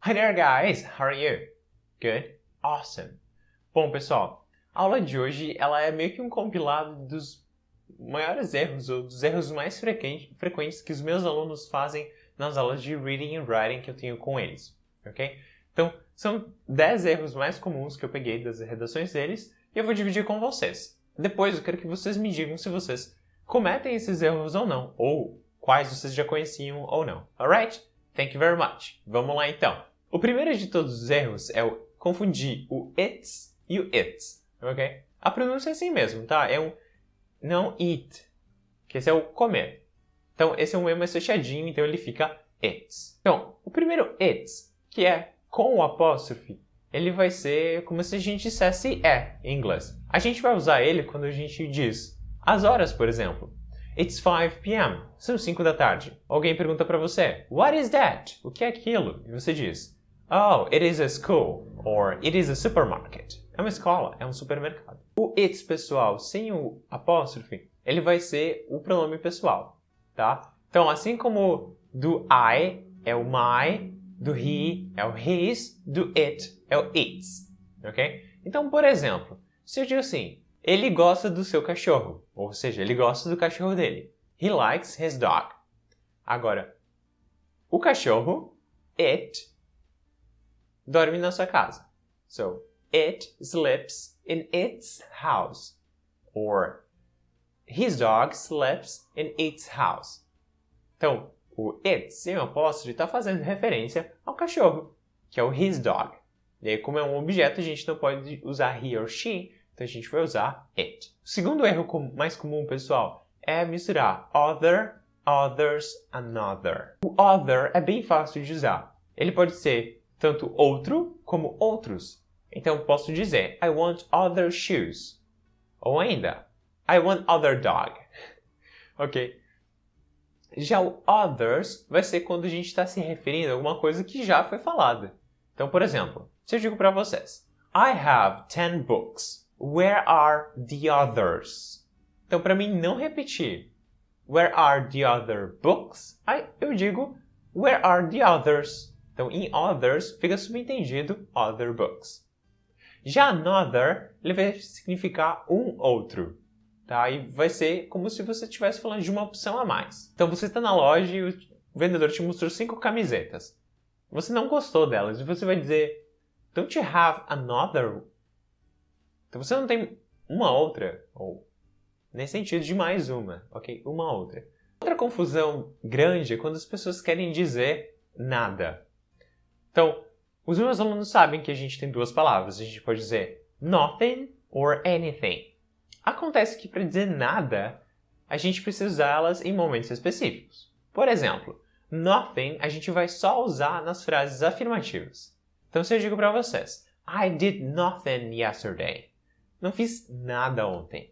Hi there guys, how are you? Good? Awesome! Bom pessoal, a aula de hoje ela é meio que um compilado dos maiores erros ou dos erros mais frequentes que os meus alunos fazem nas aulas de Reading and Writing que eu tenho com eles, ok? Então, são 10 erros mais comuns que eu peguei das redações deles e eu vou dividir com vocês. Depois eu quero que vocês me digam se vocês cometem esses erros ou não, ou quais vocês já conheciam ou não. Alright? Thank you very much. Vamos lá então. O primeiro de todos os erros é o confundir o it's e o its, ok? A pronúncia é assim mesmo, tá? É um não eat, que esse é o comer. Então, esse é um E mais fechadinho, então ele fica it's. Então, o primeiro it's, que é com o apóstrofe, ele vai ser como se a gente dissesse em inglês. A gente vai usar ele quando a gente diz as horas, por exemplo. It's 5 p.m. São 5 da tarde. Alguém pergunta para você, what is that? O que é aquilo? E você diz, oh, it is a school, or it is a supermarket. É uma escola, é um supermercado. O it's pessoal, sem o apóstrofe, ele vai ser o pronome pessoal, tá? Então, assim como do I é o my, do he é o his, do it é o its, ok? Então, por exemplo, se eu digo assim, ele gosta do seu cachorro, ou seja, ele gosta do cachorro dele. He likes his dog. Agora, o cachorro, it, dorme na sua casa. So, it sleeps in its house. Or, his dog sleeps in its house. Então, o it, sem o apóstrofe, está fazendo referência ao cachorro, que é o his dog. E aí, como é um objeto, a gente não pode usar he or she, então a gente vai usar it. O segundo erro mais comum, pessoal, é misturar other, others, another. O other é bem fácil de usar. Ele pode ser tanto outro como outros. Então, posso dizer, I want other shoes. Ou ainda, I want other dog. Ok? Já o others vai ser quando a gente está se referindo a alguma coisa que já foi falada. Então, por exemplo, se eu digo para vocês, I have 10 books. Where are the others? Então, para mim não repetir where are the other books, eu digo where are the others? Então, em others fica subentendido other books. Já another, ele vai significar um outro. Tá? E vai ser como se você estivesse falando de uma opção a mais. Então, você está na loja e o vendedor te mostrou 5 camisetas. Você não gostou delas e você vai dizer don't you have another? Então, você não tem uma outra, ou nesse sentido de mais uma, ok? Uma outra. Outra confusão grande é quando as pessoas querem dizer nada. Então, os meus alunos sabem que a gente tem duas palavras. A gente pode dizer nothing or anything. Acontece que para dizer nada, a gente precisa usá-las em momentos específicos. Por exemplo, nothing a gente vai só usar nas frases afirmativas. Então, se eu digo para vocês, I did nothing yesterday. Não fiz nada ontem.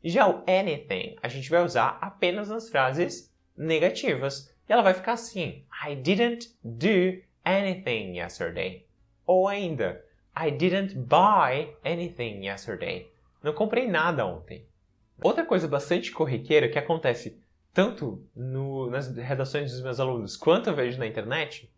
Já o anything a gente vai usar apenas nas frases negativas. E ela vai ficar assim, I didn't do anything yesterday. Ou ainda, I didn't buy anything yesterday. Não comprei nada ontem. Outra coisa bastante corriqueira que acontece tanto nas redações dos meus alunos quanto eu vejo na internet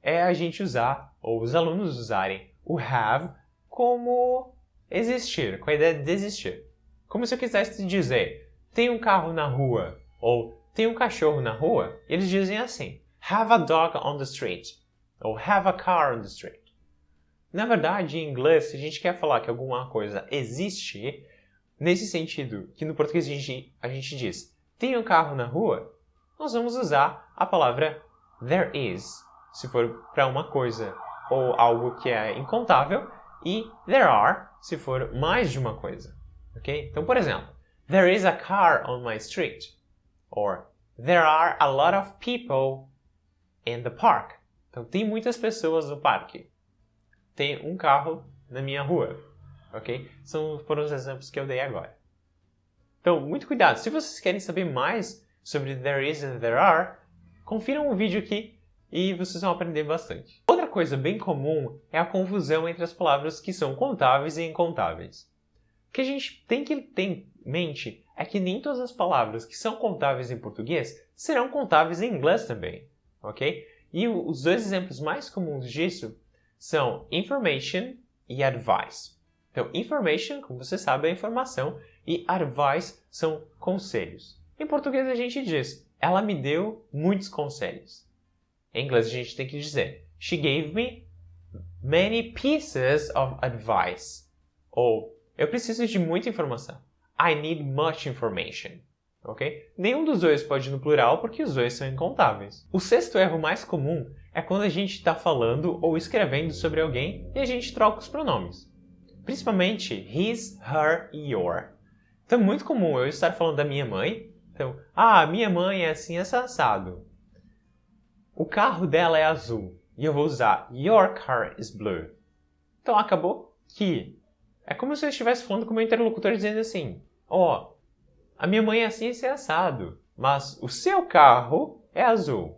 é a gente usar, ou os alunos usarem, o have como existir, com a ideia de existir. Como se eu quisesse dizer, tem um carro na rua, ou tem um cachorro na rua, eles dizem assim, have a dog on the street, ou have a car on the street. Na verdade, em inglês, se a gente quer falar que alguma coisa existe, nesse sentido, que no português a gente diz, tem um carro na rua, nós vamos usar a palavra there is, se for para uma coisa ou algo que é incontável, e there are, se for mais de uma coisa. Ok? Então, por exemplo, there is a car on my street. Or, there are a lot of people in the park. Então, tem muitas pessoas no parque. Tem um carro na minha rua. Ok? Foram os exemplos que eu dei agora. Então, muito cuidado. Se vocês querem saber mais sobre there is and there are, confiram o vídeo aqui e vocês vão aprender bastante. Outra coisa bem comum é a confusão entre as palavras que são contáveis e incontáveis. O que a gente tem que ter em mente é que nem todas as palavras que são contáveis em português serão contáveis em inglês também, ok? E os dois exemplos mais comuns disso são information e advice. Então, information, como você sabe, é informação, e advice são conselhos. Em português a gente diz, ela me deu muitos conselhos. Em inglês a gente tem que dizer, she gave me many pieces of advice. Ou, eu preciso de muita informação. I need much information. Ok? Nenhum dos dois pode ir no plural porque os dois são incontáveis. O sexto erro mais comum é quando a gente está falando ou escrevendo sobre alguém e a gente troca os pronomes. Principalmente his, her e your. Então é muito comum eu estar falando da minha mãe. Então, minha mãe é assim, assado. O carro dela é azul. E eu vou usar your car is blue. Então acabou que é como se eu estivesse falando com o meu interlocutor dizendo assim, a minha mãe é assim, esse é assado, mas o seu carro é azul.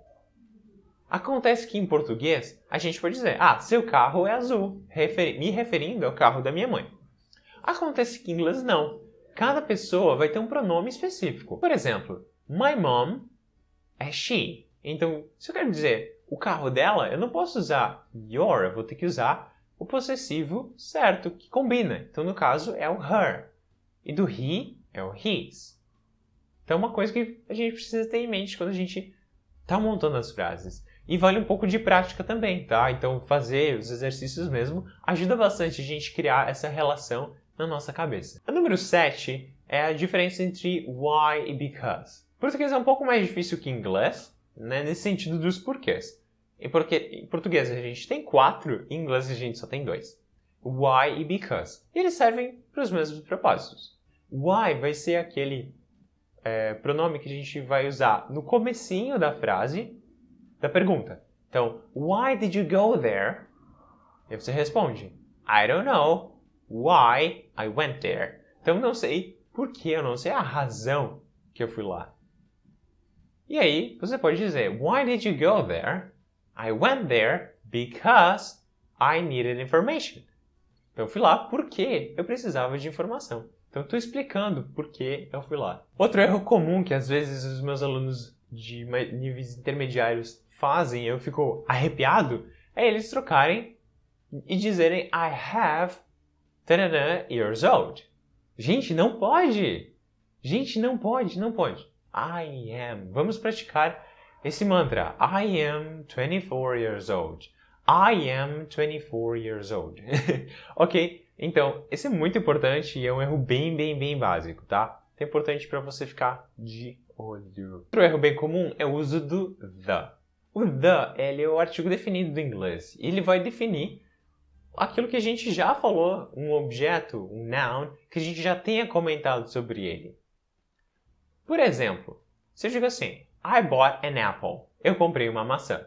Acontece que em português a gente pode dizer, seu carro é azul, me referindo ao carro da minha mãe. Acontece que em inglês não. Cada pessoa vai ter um pronome específico. Por exemplo, my mom é she. Então, se eu quero dizer o carro dela, eu não posso usar your, eu vou ter que usar o possessivo certo, que combina. Então, no caso, é o her. E do he é o his. Então, é uma coisa que a gente precisa ter em mente quando a gente está montando as frases. E vale um pouco de prática também, tá? Então, fazer os exercícios mesmo ajuda bastante a gente criar essa relação na nossa cabeça. O número 7 é a diferença entre why e because. O português é um pouco mais difícil que o inglês, né? Nesse sentido dos porquês. Em português a gente tem 4, em inglês a gente só tem 2. Why e because. E eles servem para os mesmos propósitos. Why vai ser aquele pronome que a gente vai usar no comecinho da frase, da pergunta. Então, why did you go there? E você responde, I don't know why I went there. Então, não sei por que, eu não sei a razão que eu fui lá. E aí, você pode dizer, why did you go there? I went there because I needed information. Então, eu fui lá porque eu precisava de informação. Então, eu estou explicando por que eu fui lá. Outro erro comum que às vezes os meus alunos de níveis intermediários fazem, eu fico arrepiado, é eles trocarem e dizerem I have years old. Gente, não pode! Gente, não pode. I am. Vamos praticar esse mantra. I am 24 years old. I am 24 years old. Ok? Então, esse é muito importante e é um erro bem básico, tá? É importante para você ficar de olho. Outro erro bem comum é o uso do the. O the, ele é o artigo definido do inglês. E ele vai definir aquilo que a gente já falou, um objeto, um noun, que a gente já tenha comentado sobre ele. Por exemplo, se eu digo assim, I bought an apple. Eu comprei uma maçã.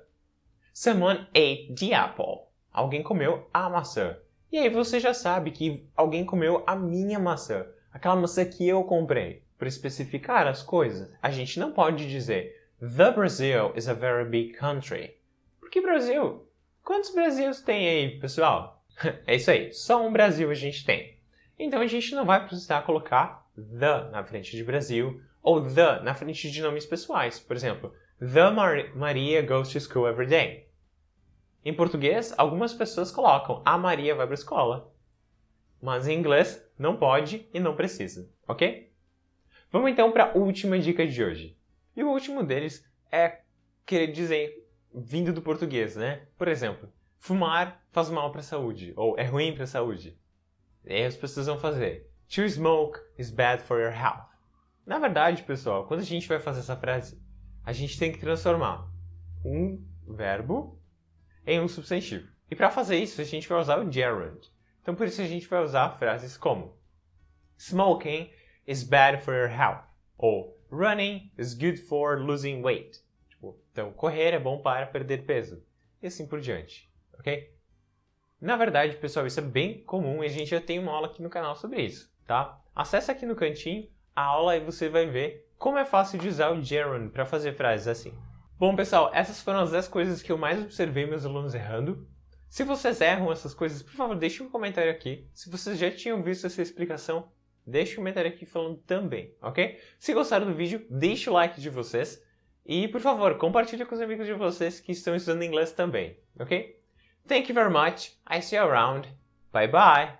Someone ate the apple. Alguém comeu a maçã. E aí você já sabe que alguém comeu a minha maçã. Aquela maçã que eu comprei. Para especificar as coisas, a gente não pode dizer The Brazil is a very big country. Por que Brasil? Quantos Brasils tem aí, pessoal? É isso aí, só um Brasil a gente tem. Então a gente não vai precisar colocar the na frente de Brasil ou the na frente de nomes pessoais. Por exemplo, The Maria goes to school every day. Em português, algumas pessoas colocam a Maria vai para a escola. Mas em inglês, não pode e não precisa, ok? Vamos então para a última dica de hoje. E o último deles é querer dizer, vindo do português, né? Por exemplo, fumar faz mal para a saúde, ou é ruim para a saúde. E aí as pessoas vão fazer, to smoke is bad for your health. Na verdade, pessoal, quando a gente vai fazer essa frase, a gente tem que transformar um verbo em um substantivo. E para fazer isso, a gente vai usar o gerund. Então, por isso a gente vai usar frases como smoking is bad for your health. Ou running is good for losing weight. Então, correr é bom para perder peso. E assim por diante. Ok? Na verdade, pessoal, isso é bem comum e a gente já tem uma aula aqui no canal sobre isso. Tá? Acesse aqui no cantinho a aula e você vai ver como é fácil de usar o gerund para fazer frases assim. Bom, pessoal, essas foram as 10 coisas que eu mais observei meus alunos errando. Se vocês erram essas coisas, por favor, deixe um comentário aqui. Se vocês já tinham visto essa explicação, deixe um comentário aqui falando também, ok? Se gostaram do vídeo, deixe o like de vocês. E, por favor, compartilhe com os amigos de vocês que estão estudando inglês também, ok? Thank you very much. I see you around. Bye bye.